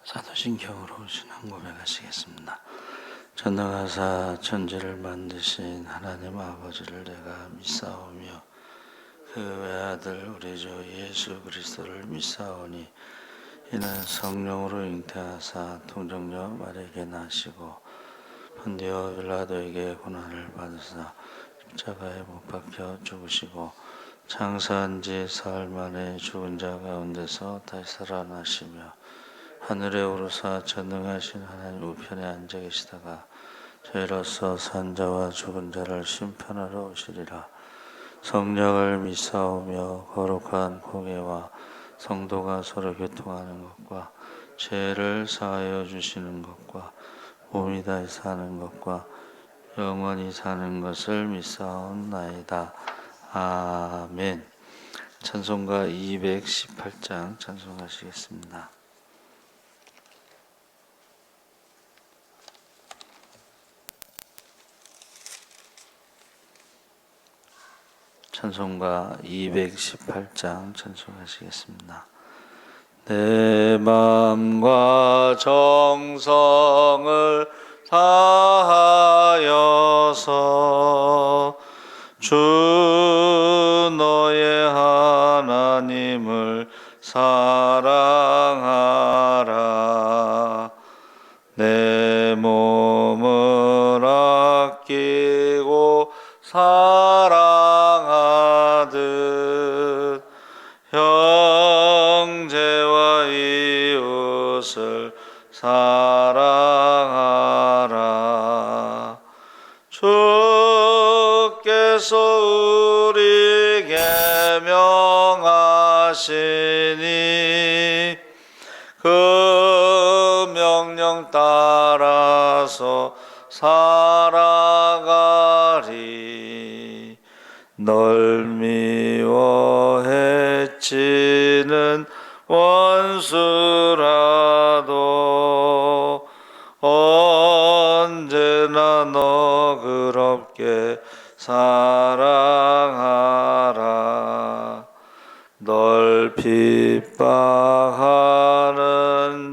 사도신경으로 신앙 고백하시겠습니다. 전능하사 천지를 만드신 하나님 아버지를 내가 믿사오며 그 외아들 우리 주 예수 그리스도를 믿사오니 이는 성령으로 잉태하사 통정녀 마리아에게 나시고 본디오 빌라도에게 고난을 받으사 십자가에 못 박혀 죽으시고 장사한 지 사흘 만에 죽은 자 가운데서 다시 살아나시며 하늘에 오르사 전능하신 하나님 우편에 앉아 계시다가 저희로서 산자와 죽은 자를 심판하러 오시리라. 성령을 믿사오며 거룩한 공예와 성도가 서로 교통하는 것과 죄를 사하여 주시는 것과 몸이 다시 사는 것과 영원히 사는 것을 믿사옵나이다. 아멘. 찬송가 218장 찬송하시겠습니다. 찬송가 218장 찬송하시겠습니다. 내 마음과 정성을 다하여서 주 너의 하나님을 사랑하라. 내 몸을 아끼고 사랑하듯 형제와 이웃을 사랑하라. 주께서 우리에게 명하시니 그 명령 따라서 살아가리. 널 미워해치는 원수라도 언제나 너그럽게 사랑하라. 널 핍박하는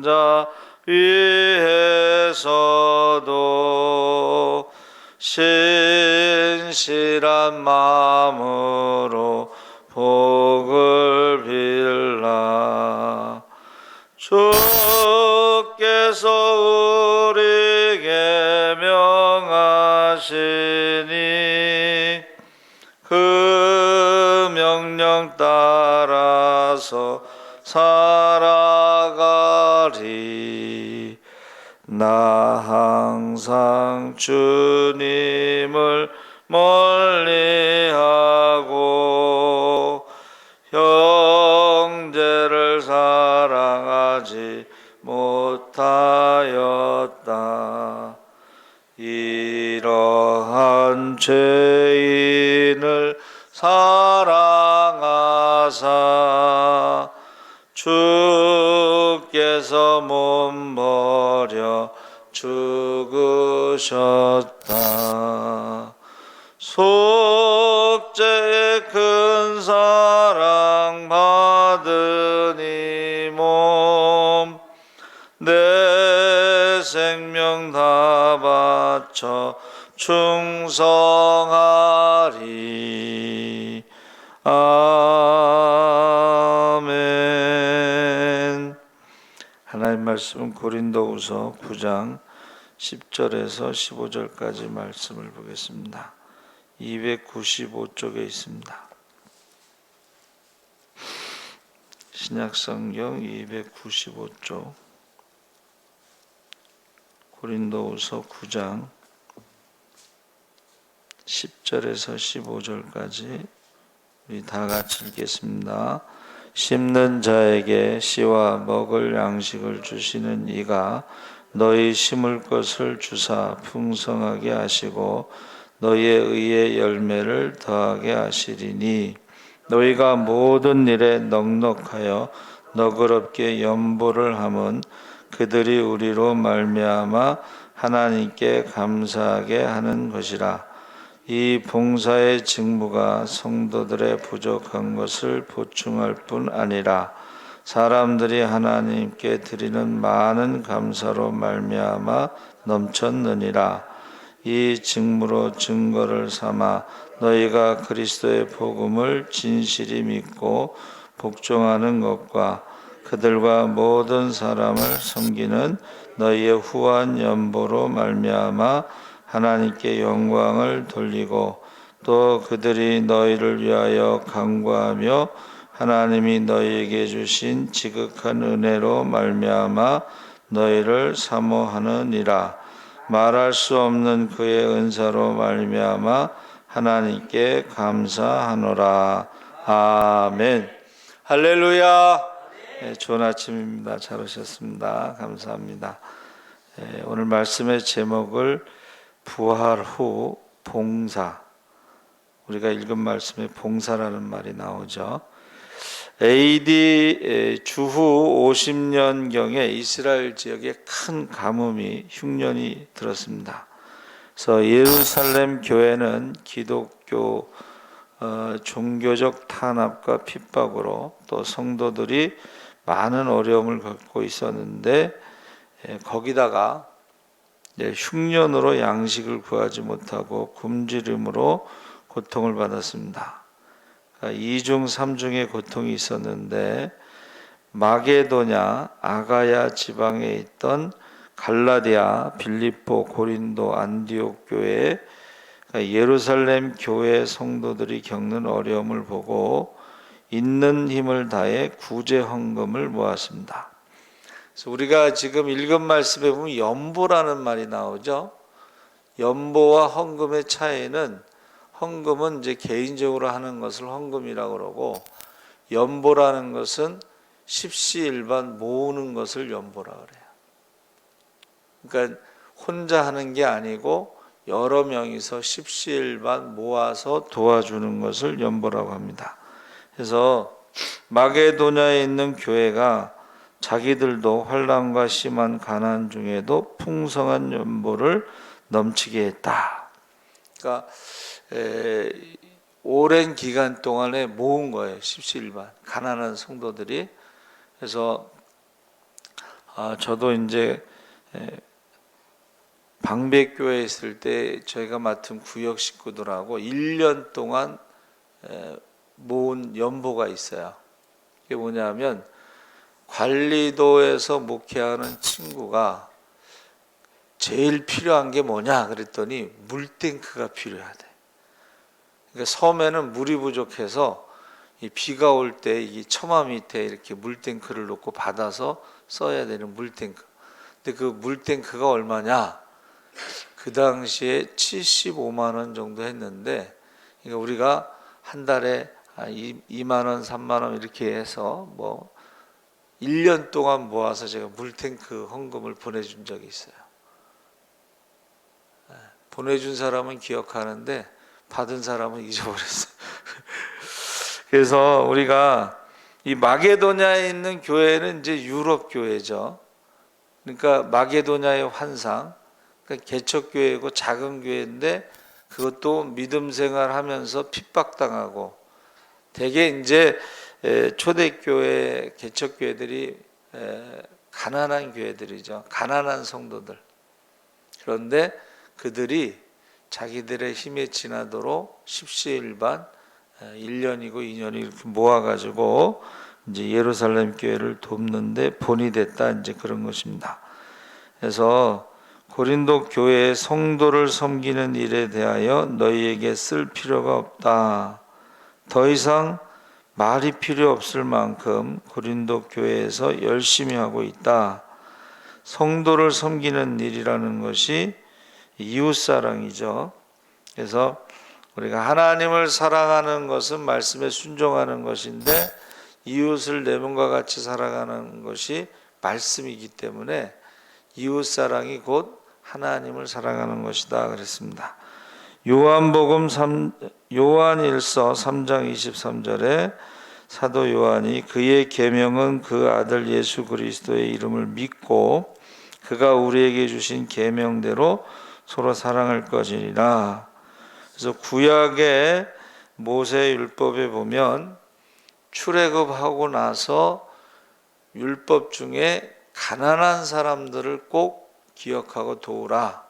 자 위에서도 신실한 마음으로 복을 빌라. 주께서 우리에게 명하시니 그 명령 따라서 살아가리. 나 항상 주님을 멀리하고 형제를 사랑하지 못하였다. 이러한 죄인을 사랑하사 주께서 몸 버려 죽으셨다. 속죄의 큰 사랑 받은 이 몸 내 생명 다 바쳐 충성하리. 아멘. 하나님 말씀은 고린도후서 9장 10절에서 15절까지 말씀을 보겠습니다. 295쪽에 있습니다. 신약성경 295쪽 고린도후서 9장 10절에서 15절까지 우리 다 같이 읽겠습니다. 심는 자에게 씨와 먹을 양식을 주시는 이가 너희 심을 것을 주사 풍성하게 하시고 너희의 의의 열매를 더하게 하시리니 너희가 모든 일에 넉넉하여 너그럽게 염보를 함은 그들이 우리로 말미암아 하나님께 감사하게 하는 것이라. 이 봉사의 직무가 성도들의 부족한 것을 보충할 뿐 아니라 사람들이 하나님께 드리는 많은 감사로 말미암아 넘쳤느니라. 이 증무로 증거를 삼아 너희가 그리스도의 복음을 진실히 믿고 복종하는 것과 그들과 모든 사람을 섬기는 너희의 후한 연보로 말미암아 하나님께 영광을 돌리고 또 그들이 너희를 위하여 간구하며 하나님이 너희에게 주신 지극한 은혜로 말미암아 너희를 사모하느니라. 말할 수 없는 그의 은사로 말미암아 하나님께 감사하노라. 아멘. 할렐루야. 좋은 아침입니다. 잘 오셨습니다. 감사합니다. 오늘 말씀의 제목을 부활 후 봉사, 우리가 읽은 말씀에 봉사라는 말이 나오죠. AD 주후 50년경에 이스라엘 지역에 큰 가뭄이 흉년이 들었습니다. 그래서 예루살렘 교회는 기독교 종교적 탄압과 핍박으로 또 성도들이 많은 어려움을 겪고 있었는데 거기다가 흉년으로 양식을 구하지 못하고 굶주림으로 고통을 받았습니다. 이중 삼중의 고통이 있었는데 마게도냐, 아가야 지방에 있던 갈라디아, 빌립보, 고린도, 안디옥 교회, 예루살렘 교회 성도들이 겪는 어려움을 보고 있는 힘을 다해 구제 헌금을 모았습니다. 그래서 우리가 지금 읽은 말씀에 보면 연보라는 말이 나오죠. 연보와 헌금의 차이는, 헌금은 이제 개인적으로 하는 것을 헌금이라고 그러고, 연보라는 것은 십시일반 모으는 것을 연보라 그래요. 그러니까 혼자 하는 게 아니고 여러 명이서 십시일반 모아서 도와주는 것을 연보라고 합니다. 그래서 마게도냐에 있는 교회가 자기들도 환난과 심한 가난 중에도 풍성한 연보를 넘치게 했다. 그러니까 오랜 기간 동안에 모은 거예요. 십시일반 가난한 성도들이. 그래서 저도 이제 방백교회에 있을 때 저희가 맡은 구역 식구들하고 1년 동안 모은 연보가 있어요. 이게 뭐냐면 관리도에서 목회하는 친구가 제일 필요한 게 뭐냐 그랬더니 물탱크가 필요하대. 그러니까 섬에는 물이 부족해서 이 비가 올 때 이 처마 밑에 이렇게 물탱크를 놓고 받아서 써야 되는 물탱크. 근데 그 물탱크가 얼마냐? 그 당시에 75만 원 정도 했는데, 그러니까 우리가 한 달에 2만 원, 3만 원 이렇게 해서 뭐 1년 동안 모아서 제가 물탱크 헌금을 보내준 적이 있어요. 보내준 사람은 기억하는데 받은 사람은 잊어버렸어요. 그래서 우리가 이 마게도냐에 있는 교회는 이제 유럽 교회죠. 그러니까 마게도냐의 환상, 그러니까 개척교회고 작은 교회인데 그것도 믿음 생활하면서 핍박당하고, 대개 이제 초대교회, 개척교회들이 가난한 교회들이죠. 가난한 성도들. 그런데 그들이 자기들의 힘에 지나도록 십시일반 1년이고 2년이 이렇게 모아가지고 이제 예루살렘 교회를 돕는데 본이 됐다, 이제 그런 것입니다. 그래서 고린도 교회의 성도를 섬기는 일에 대하여 너희에게 쓸 필요가 없다. 더 이상 말이 필요 없을 만큼 고린도 교회에서 열심히 하고 있다. 성도를 섬기는 일이라는 것이 이웃사랑이죠. 그래서 우리가 하나님을 사랑하는 것은 말씀에 순종하는 것인데 이웃을 내 몸과 같이 살아가는 것이 말씀이기 때문에 이웃사랑이 곧 하나님을 사랑하는 것이다 그랬습니다. 요한일서 3장 23절에 사도 요한이 그의 계명은 그 아들 예수 그리스도의 이름을 믿고 그가 우리에게 주신 계명대로 서로 사랑할 것이니라. 그래서 구약의 모세 율법에 보면 출애굽하고 나서 율법 중에 가난한 사람들을 꼭 기억하고 도우라.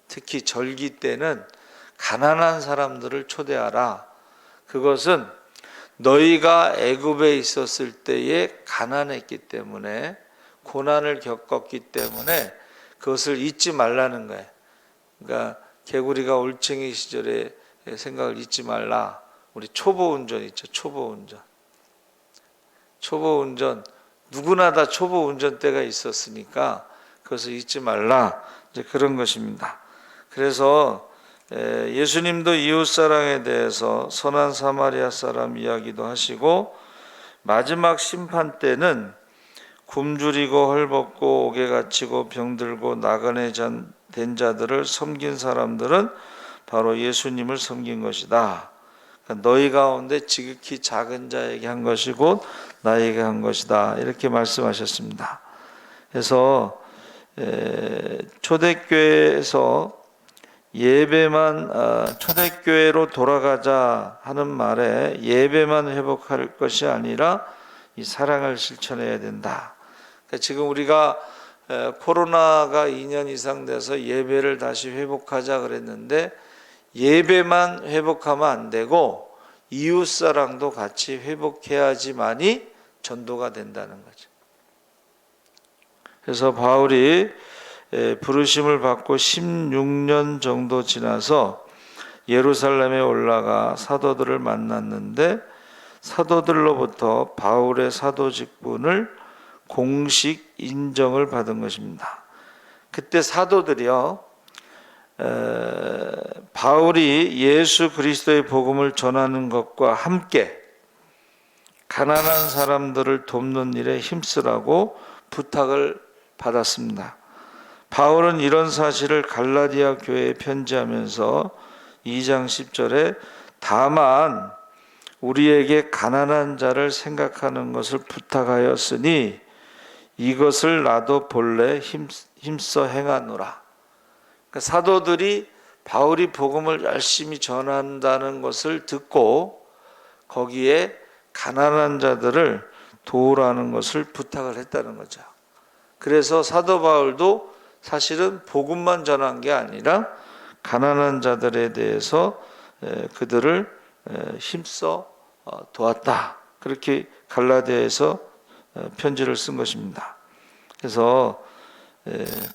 특히 절기 때는 가난한 사람들을 초대하라. 그것은 너희가 애굽에 있었을 때에 가난했기 때문에, 고난을 겪었기 때문에 그것을 잊지 말라는 거예요. 그러니까 개구리가 올챙이 시절의 생각을 잊지 말라. 우리 초보 운전 있죠. 초보 운전 누구나 다 초보 운전 때가 있었으니까 그것을 잊지 말라. 이제 그런 것입니다. 그래서 예수님도 이웃사랑에 대해서 선한 사마리아 사람 이야기도 하시고, 마지막 심판 때는 굶주리고 헐벗고 옥에 갇히고 병들고 나그네 된 자들을 섬긴 사람들은 바로 예수님을 섬긴 것이다. 그러니까 너희 가운데 지극히 작은 자에게 한 것이 곧 나에게 한 것이다. 이렇게 말씀하셨습니다. 그래서 초대교회에서 초대교회로 돌아가자 하는 말에 예배만 회복할 것이 아니라 이 사랑을 실천해야 된다. 그러니까 지금 우리가 코로나가 2년 이상 돼서 예배를 다시 회복하자 그랬는데, 예배만 회복하면 안 되고 이웃사랑도 같이 회복해야지만이 전도가 된다는 거죠. 그래서 바울이 부르심을 받고 16년 정도 지나서 예루살렘에 올라가 사도들을 만났는데, 사도들로부터 바울의 사도 직분을 공식 인정을 받은 것입니다. 그때 사도들이요, 바울이 예수 그리스도의 복음을 전하는 것과 함께 가난한 사람들을 돕는 일에 힘쓰라고 부탁을 받았습니다. 바울은 이런 사실을 갈라디아 교회에 편지하면서 2장 10절에 다만 우리에게 가난한 자를 생각하는 것을 부탁하였으니 이것을 나도 본래 힘써 행하노라. 그러니까 사도들이 바울이 복음을 열심히 전한다는 것을 듣고 거기에 가난한 자들을 도우라는 것을 부탁을 했다는 거죠. 그래서 사도 바울도 사실은 복음만 전한 게 아니라 가난한 자들에 대해서 그들을 힘써 도왔다. 그렇게 갈라디아에서 편지를 쓴 것입니다. 그래서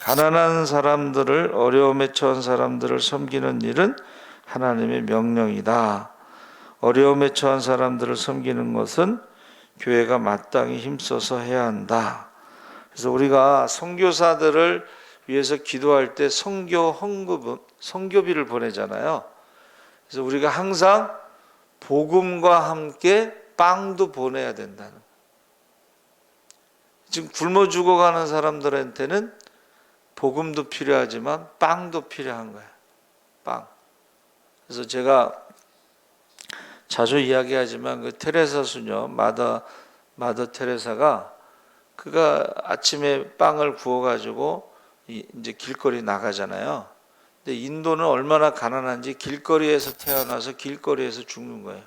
가난한 사람들을, 어려움에 처한 사람들을 섬기는 일은 하나님의 명령이다. 어려움에 처한 사람들을 섬기는 것은 교회가 마땅히 힘써서 해야 한다. 그래서 우리가 선교사들을 위해서 기도할 때 선교비를 보내잖아요. 그래서 우리가 항상 복음과 함께 빵도 보내야 된다는 거예요. 지금 굶어 죽어가는 사람들한테는 복음도 필요하지만 빵도 필요한 거예요. 빵. 그래서 제가 자주 이야기하지만 그 테레사 수녀 마더 테레사가 그가 아침에 빵을 구워가지고 이제 길거리 나가잖아요. 근데 인도는 얼마나 가난한지 길거리에서 태어나서 길거리에서 죽는 거예요.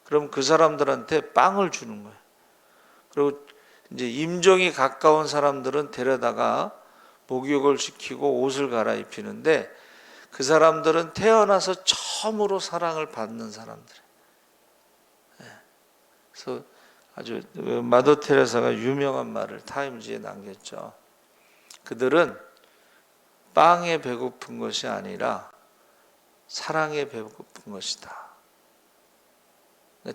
그럼 그 사람들한테 빵을 주는 거예요. 그리고 이제 임종이 가까운 사람들은 데려다가 목욕을 시키고 옷을 갈아입히는데, 그 사람들은 태어나서 처음으로 사랑을 받는 사람들이에요. 그래서 아주 마더 테레사가 유명한 말을 타임즈에 남겼죠. 그들은 빵에 배고픈 것이 아니라 사랑에 배고픈 것이다.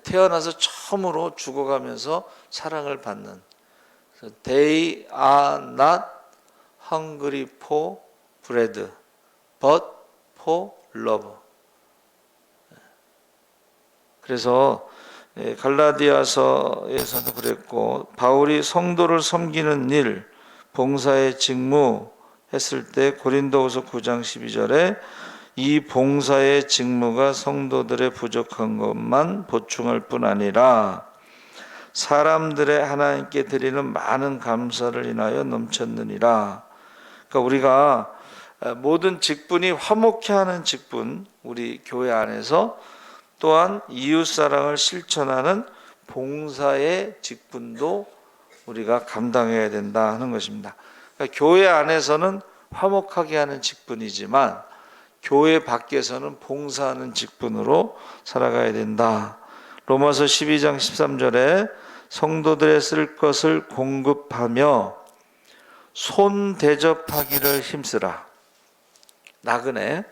태어나서 처음으로 죽어가면서 사랑을 받는. They are not hungry for bread, but for love. 그래서 갈라디아서에서도 그랬고, 바울이 성도를 섬기는 일, 봉사의 직무 했을 때 고린도후서 9장 12절에 이 봉사의 직무가 성도들의 부족한 것만 보충할 뿐 아니라 사람들의 하나님께 드리는 많은 감사를 인하여 넘쳤느니라. 그러니까 우리가 모든 직분이 화목해 하는 직분, 우리 교회 안에서 또한 이웃사랑을 실천하는 봉사의 직분도 우리가 감당해야 된다 하는 것입니다. 그러니까 교회 안에서는 화목하게 하는 직분이지만 교회 밖에서는 봉사하는 직분으로 살아가야 된다. 로마서 12장 13절에 성도들의 쓸 것을 공급하며 손 대접하기를 힘쓰라. 나그네.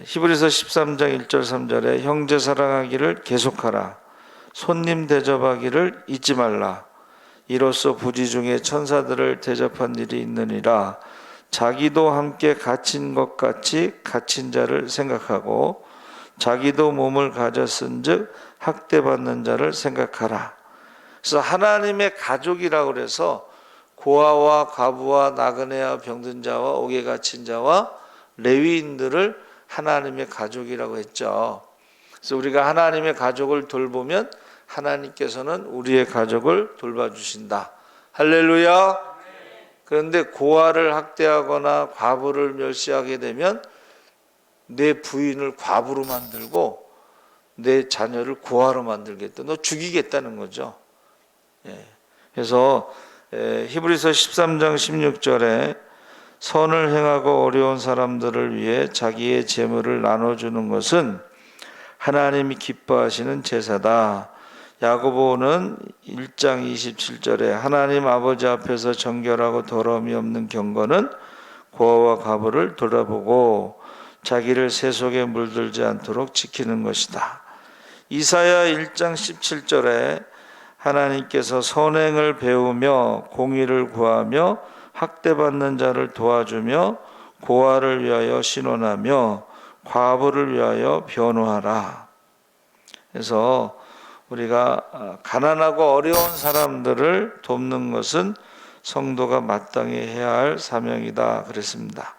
히브리서 13장 1절 3절에 형제 사랑하기를 계속하라. 손님 대접하기를 잊지 말라. 이로써 부지 중에 천사들을 대접한 일이 있느니라. 자기도 함께 갇힌 것 같이 갇힌 자를 생각하고 자기도 몸을 가졌은즉 학대받는 자를 생각하라. 그래서 하나님의 가족이라고 그래서 고아와 과부와 나그네와 병든 자와 옥에 갇힌 자와 레위인들을 하나님의 가족이라고 했죠. 그래서 우리가 하나님의 가족을 돌보면 하나님께서는 우리의 가족을 돌봐주신다. 할렐루야. 그런데 고아를 학대하거나 과부를 멸시하게 되면 내 부인을 과부로 만들고 내 자녀를 고아로 만들겠다. 너 죽이겠다는 거죠. 그래서 히브리서 13장 16절에 선을 행하고 어려운 사람들을 위해 자기의 재물을 나눠주는 것은 하나님이 기뻐하시는 제사다. 야고보는 1장 27절에 하나님 아버지 앞에서 정결하고 더러움이 없는 경건은 고아와 과부를 돌아보고 자기를 세속에 물들지 않도록 지키는 것이다. 이사야 1장 17절에 하나님께서 선행을 배우며 공의를 구하며 학대받는 자를 도와주며 고아를 위하여 신원하며 과부를 위하여 변호하라. 그래서 우리가 가난하고 어려운 사람들을 돕는 것은 성도가 마땅히 해야 할 사명이다 그랬습니다.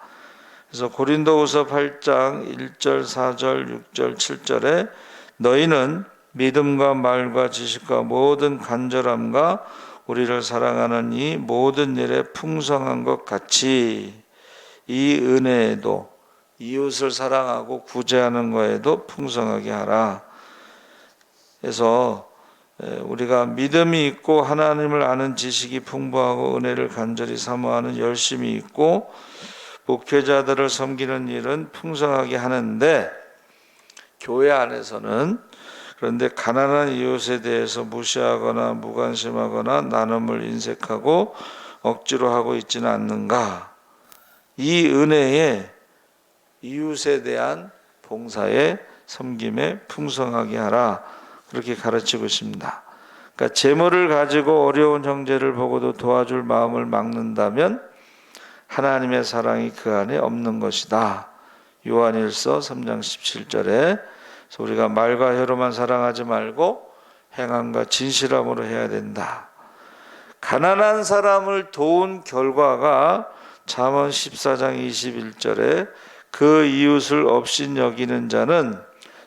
그래서 고린도후서 8장 1절, 4절, 6절, 7절에 너희는 믿음과 말과 지식과 모든 간절함과 우리를 사랑하는 이 모든 일에 풍성한 것 같이 이 은혜에도 이웃을 사랑하고 구제하는 것에도 풍성하게 하라. 그래서 우리가 믿음이 있고 하나님을 아는 지식이 풍부하고 은혜를 간절히 사모하는 열심이 있고 목회자들을 섬기는 일은 풍성하게 하는데 교회 안에서는 그런데 가난한 이웃에 대해서 무시하거나 무관심하거나 나눔을 인색하고 억지로 하고 있지는 않는가. 이 은혜에 이웃에 대한 봉사에 섬김에 풍성하게 하라. 그렇게 가르치고 있습니다. 그러니까 재물을 가지고 어려운 형제를 보고도 도와줄 마음을 막는다면 하나님의 사랑이 그 안에 없는 것이다. 요한일서 3장 17절에 우리가 말과 혀로만 사랑하지 말고 행함과 진실함으로 해야 된다. 가난한 사람을 도운 결과가 잠언 14장 21절에 그 이웃을 업신 여기는 자는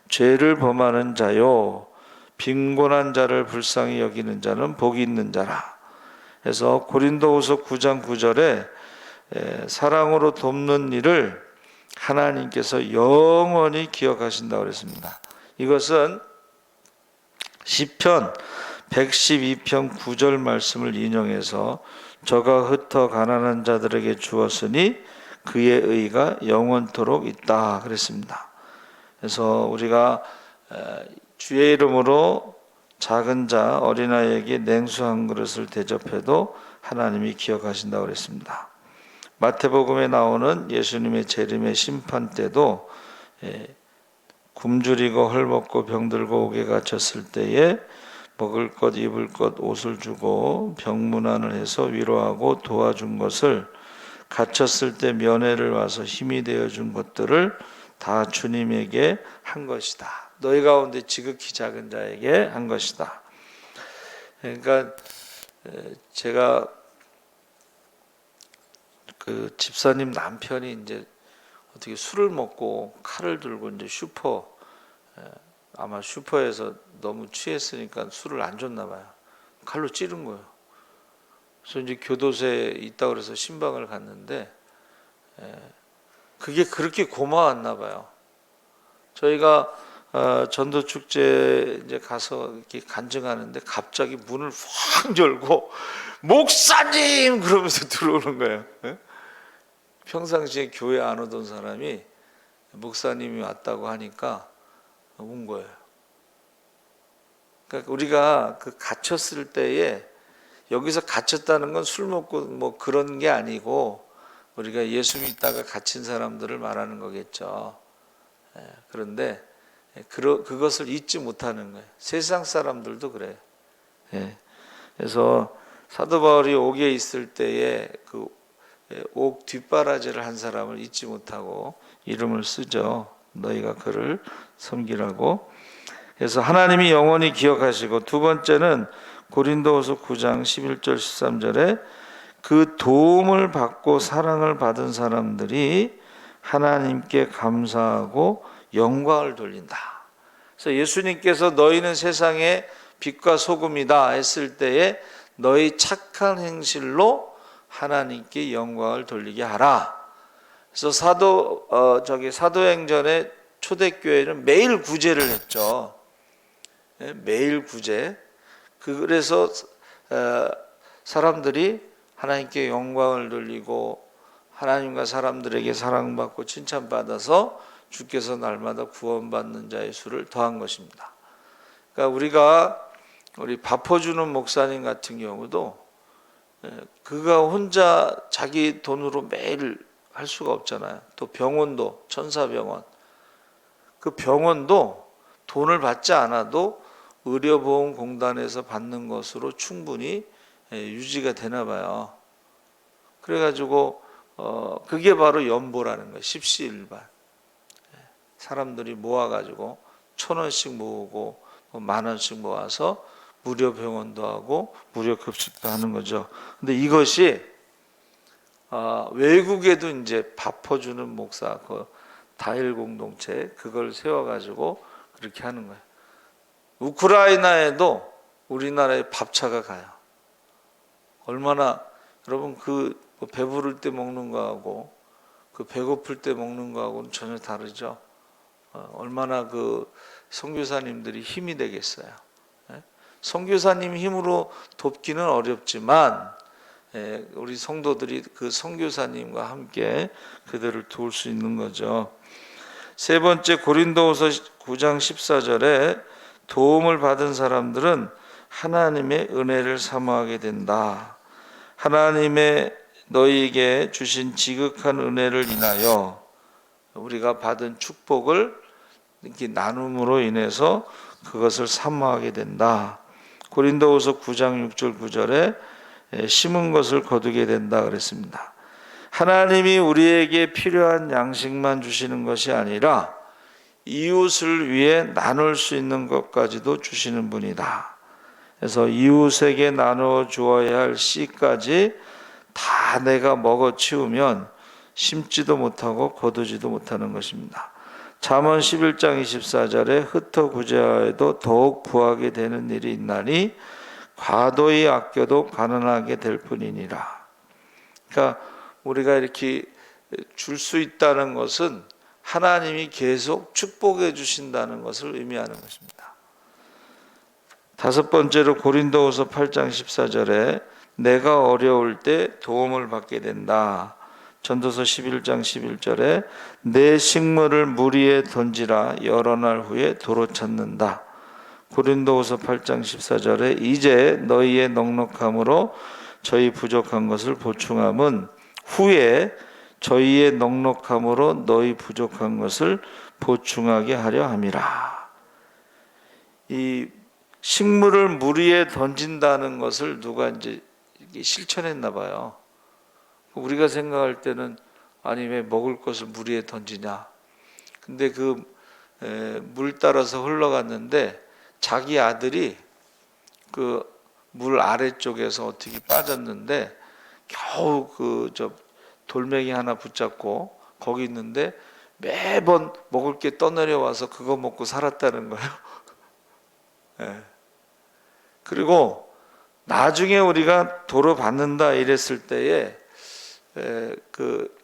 죄를 범하는 자요 빈곤한 자를 불쌍히 여기는 자는 복이 있는 자라. 그래서 고린도후서 9장 9절에 사랑으로 돕는 일을 하나님께서 영원히 기억하신다고 그랬습니다. 이것은 시편 112편 9절 말씀을 인용해서 저가 흩어 가난한 자들에게 주었으니 그의 의가 영원토록 있다 그랬습니다. 그래서 우리가 주의 이름으로 작은 자 어린아이에게 냉수 한 그릇을 대접해도 하나님이 기억하신다고 그랬습니다. 마태복음에 나오는 예수님의 재림의 심판 때도 굶주리고 헐벗고 병들고 옥에 갇혔을 때에 먹을 것 입을 것 옷을 주고 병문안을 해서 위로하고 도와준 것을 갇혔을 때 면회를 와서 힘이 되어준 것들을 다 주님에게 한 것이다. 너희 가운데 지극히 작은 자에게 한 것이다. 그러니까 제가 그 집사님 남편이 이제 어떻게 술을 먹고 칼을 들고 이제 아마 슈퍼에서 너무 취했으니까 술을 안 줬나 봐요. 칼로 찌른 거예요. 그래서 이제 교도소에 있다 그래서 신방을 갔는데 그게 그렇게 고마웠나 봐요. 저희가 전도 축제 이제 가서 이렇게 간증하는데 갑자기 문을 확 열고 목사님 그러면서 들어오는 거예요. 예? 평상시에 교회 안 오던 사람이 목사님이 왔다고 하니까 온 거예요. 그러니까 우리가 그 갇혔을 때에 여기서 갇혔다는 건 술 먹고 뭐 그런 게 아니고 우리가 예수 믿다가 갇힌 사람들을 말하는 거겠죠. 그런데 그것을 잊지 못하는 거예요. 세상 사람들도 그래요. 그래서 사도 바울이 옥에 있을 때에 그 옥 뒷바라지를 한 사람을 잊지 못하고 이름을 쓰죠. 너희가 그를 섬기라고. 그래서 하나님이 영원히 기억하시고, 두 번째는 고린도후서 9장 11절 13절에 그 도움을 받고 사랑을 받은 사람들이 하나님께 감사하고 영광을 돌린다. 그래서 예수님께서 너희는 세상의 빛과 소금이다 했을 때에 너희 착한 행실로 하나님께 영광을 돌리게 하라. 그래서 사도행전의 초대교회는 매일 구제를 했죠. 매일 구제. 그래서 사람들이 하나님께 영광을 돌리고 하나님과 사람들에게 사랑받고 칭찬받아서 주께서 날마다 구원받는 자의 수를 더한 것입니다. 그러니까 우리 밥퍼주는 목사님 같은 경우도 그가 혼자 자기 돈으로 매일 할 수가 없잖아요. 또 병원도 천사병원, 그 병원도 돈을 받지 않아도 의료보험공단에서 받는 것으로 충분히 유지가 되나 봐요. 그래가지고 그게 바로 연보라는 거예요. 십시일반. 사람들이 모아가지고 1,000원씩 모으고 10,000원씩 모아서 무료 병원도 하고 무료 급식도 하는 거죠. 근데 이것이 외국에도 이제 밥 퍼주는 목사, 그 다일 공동체 그걸 세워가지고 그렇게 하는 거예요. 우크라이나에도 우리나라에 밥차가 가요. 얼마나 여러분 뭐 배부를 때 먹는 거하고 그 배고플 때 먹는 거하고는 전혀 다르죠. 얼마나 그 선교사님들이 힘이 되겠어요. 선교사님 힘으로 돕기는 어렵지만 우리 성도들이 그 선교사님과 함께 그들을 도울 수 있는 거죠. 세 번째, 고린도후서 9장 14절에 도움을 받은 사람들은 하나님의 은혜를 사모하게 된다. 하나님의 너희에게 주신 지극한 은혜를 인하여 우리가 받은 축복을 이렇게 나눔으로 인해서 그것을 사모하게 된다. 고린도후서 9장 6절 9절에 심은 것을 거두게 된다 그랬습니다. 하나님이 우리에게 필요한 양식만 주시는 것이 아니라 이웃을 위해 나눌 수 있는 것까지도 주시는 분이다. 그래서 이웃에게 나누어 주어야 할 씨까지 다 내가 먹어치우면 심지도 못하고 거두지도 못하는 것입니다. 잠언 11장 24절에 흩어 구제하여도 더욱 부하게 되는 일이 있나니 과도히 아껴도 가난하게 될 뿐이니라. 그러니까 우리가 이렇게 줄 수 있다는 것은 하나님이 계속 축복해 주신다는 것을 의미하는 것입니다. 다섯 번째로 고린도후서 8장 14절에 내가 어려울 때 도움을 받게 된다. 전도서 11장 11절에 내 식물을 물 위에 던지라 여러 날 후에 도로 찾는다. 고린도후서 8장 14절에 이제 너희의 넉넉함으로 저희 부족한 것을 보충함은 후에 저희의 넉넉함으로 너희 부족한 것을 보충하게 하려 함이라. 이 식물을 물 위에 던진다는 것을 누가 이제 실천했나 봐요. 우리가 생각할 때는 아니 왜 먹을 것을 물 위에 던지냐. 근데 그 물 따라서 흘러갔는데 자기 아들이 그 물 아래쪽에서 어떻게 빠졌는데 겨우 그 돌멩이 하나 붙잡고 거기 있는데 매번 먹을 게 떠내려와서 그거 먹고 살았다는 거예요. 그리고 나중에 우리가 도로 받는다 이랬을 때에 그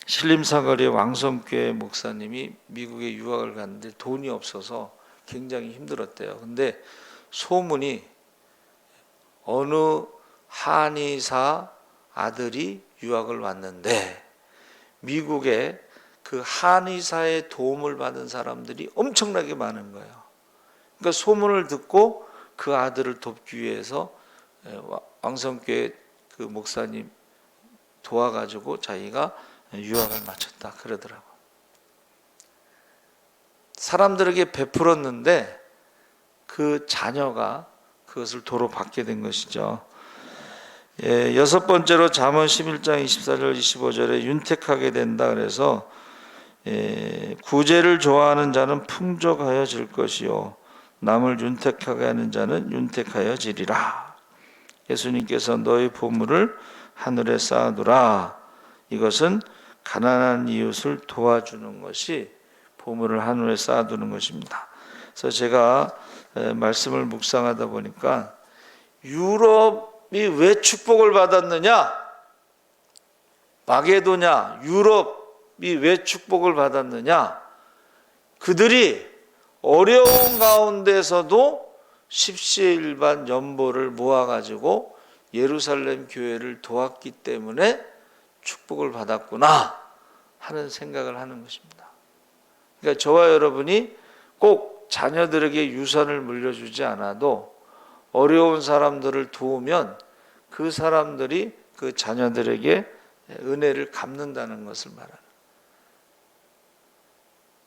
신림사거리 왕성교회 목사님이 미국에 유학을 갔는데 돈이 없어서 굉장히 힘들었대요. 근데 소문이 어느 한의사 아들이 유학을 왔는데 미국에 그 한의사의 도움을 받은 사람들이 엄청나게 많은 거예요. 그러니까 소문을 듣고 그 아들을 돕기 위해서 왕성교회 그 목사님 도와가지고 자기가 유학을 마쳤다 그러더라고요. 사람들에게 베풀었는데 그 자녀가 그것을 도로 받게 된 것이죠. 여섯 번째로 잠언 11장 24절 25절에 윤택하게 된다 그래서 구제를 좋아하는 자는 풍족하여질 것이요 남을 윤택하게 하는 자는 윤택하여지리라. 예수님께서 너희 보물을 하늘에 쌓아두라. 이것은 가난한 이웃을 도와주는 것이 보물을 하늘에 쌓아두는 것입니다. 그래서 제가 말씀을 묵상하다 보니까 유럽이 왜 축복을 받았느냐? 마게도냐, 유럽이 왜 축복을 받았느냐? 그들이 어려운 가운데서도 십시일반 연보를 모아가지고 예루살렘 교회를 도왔기 때문에 축복을 받았구나 하는 생각을 하는 것입니다. 그러니까 저와 여러분이 꼭 자녀들에게 유산을 물려주지 않아도 어려운 사람들을 도우면 그 사람들이 그 자녀들에게 은혜를 갚는다는 것을 말하는.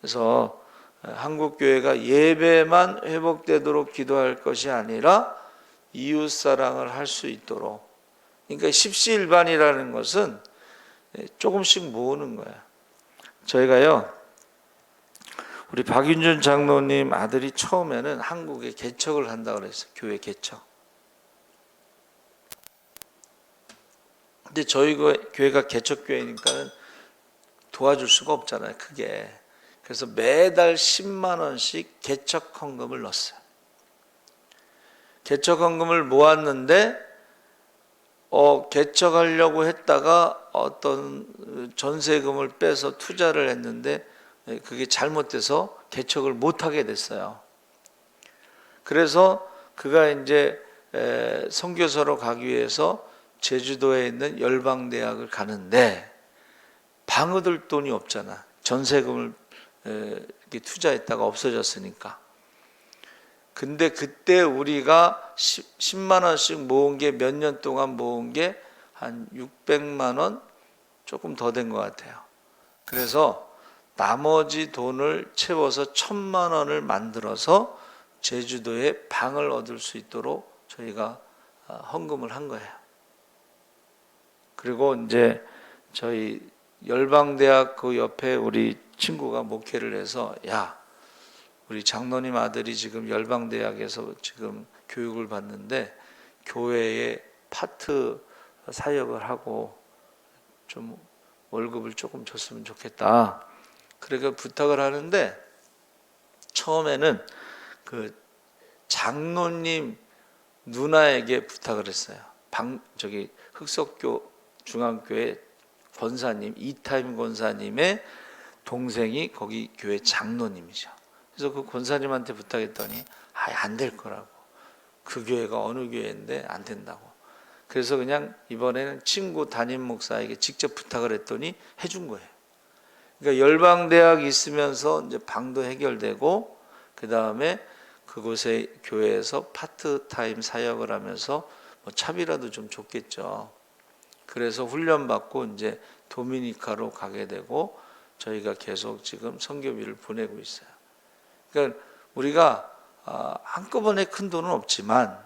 그래서 한국교회가 예배만 회복되도록 기도할 것이 아니라 이웃사랑을 할 수 있도록. 그러니까 십시일반이라는 것은 조금씩 모으는 거야. 저희가요, 우리 박윤준 장로님 아들이 처음에는 한국에 개척을 한다고 그랬어요. 교회 개척. 근데 저희 교회가 개척교회니까는 도와줄 수가 없잖아요, 크게. 그래서 매달 10만 원씩 개척 헌금을 넣었어요. 개척 헌금을 모았는데 개척하려고 했다가 어떤 전세금을 빼서 투자를 했는데 그게 잘못돼서 개척을 못하게 됐어요. 그래서 그가 이제 선교사로 가기 위해서 제주도에 있는 열방대학을 가는데 방 얻을 돈이 없잖아. 전세금을 이렇게 투자했다가 없어졌으니까. 근데 그때 우리가 10만 원씩 모은 게 몇 년 동안 모은 게 한 600만 원 조금 더 된 것 같아요. 그래서 나머지 돈을 채워서 1,000만 원을 만들어서 제주도에 방을 얻을 수 있도록 저희가 헌금을 한 거예요. 그리고 이제 저희 열방대학 그 옆에 우리 친구가 목회를 해서 야, 우리 장로님 아들이 지금 열방대학에서 지금 교육을 받는데 교회에 파트 사역을 하고 좀 월급을 조금 줬으면 좋겠다. 그러니까 부탁을 하는데 처음에는 그 장로님 누나에게 부탁을 했어요. 흑석교 중앙교회 권사님 이타임 권사님의 동생이 거기 교회 장로님이죠. 그래서 그 권사님한테 부탁했더니 안 될 거라고. 그 교회가 어느 교회인데 안 된다고. 그래서 그냥 이번에는 친구 담임 목사에게 직접 부탁을 했더니 해준 거예요. 그러니까 열방대학 있으면서 이제 방도 해결되고 그 다음에 그곳에 교회에서 파트타임 사역을 하면서 뭐 차비라도 좀 줬겠죠. 그래서 훈련받고 이제 도미니카로 가게 되고 저희가 계속 지금 선교비를 보내고 있어요. 그러니까 우리가 한꺼번에 큰 돈은 없지만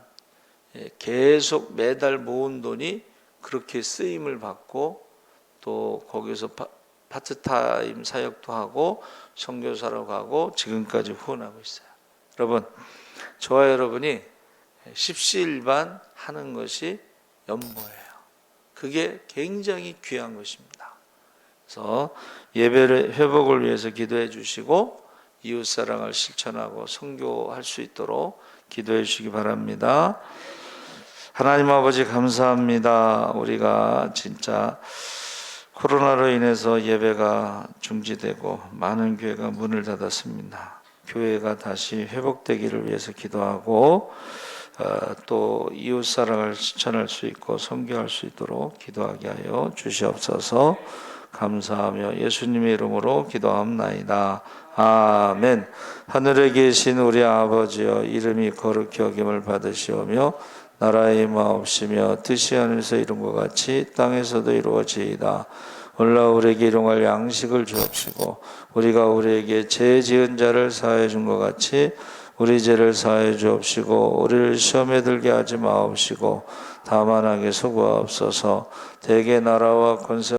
계속 매달 모은 돈이 그렇게 쓰임을 받고 또 거기서 파트타임 사역도 하고 선교사로 가고 지금까지 후원하고 있어요. 여러분, 저와 여러분이 십시일반 하는 것이 연보예요. 그게 굉장히 귀한 것입니다. 그래서 예배를 회복을 위해서 기도해 주시고 이웃사랑을 실천하고 선교할 수 있도록 기도해 주시기 바랍니다. 하나님 아버지 감사합니다. 우리가 진짜 코로나로 인해서 예배가 중지되고 많은 교회가 문을 닫았습니다. 교회가 다시 회복되기를 위해서 기도하고 또 이웃 사랑을 실천할 수 있고 선교할 수 있도록 기도하게 하여 주시옵소서. 감사하며 예수님의 이름으로 기도합나이다. 아멘. 하늘에 계신 우리 아버지여, 이름이 거룩히 여김을 받으시오며 나라의 마옵시며 뜻이 하늘에서 이룬 것 같이 땅에서도 이루어지이다. 오늘날 우리에게 일용할 양식을 주옵시고 우리가 우리에게 죄 지은 자를 사하여 준 것 같이 우리 죄를 사하여 주옵시고 우리를 시험에 들게 하지 마옵시고 다만 악에서 구하옵소서. 대개 나라와 권세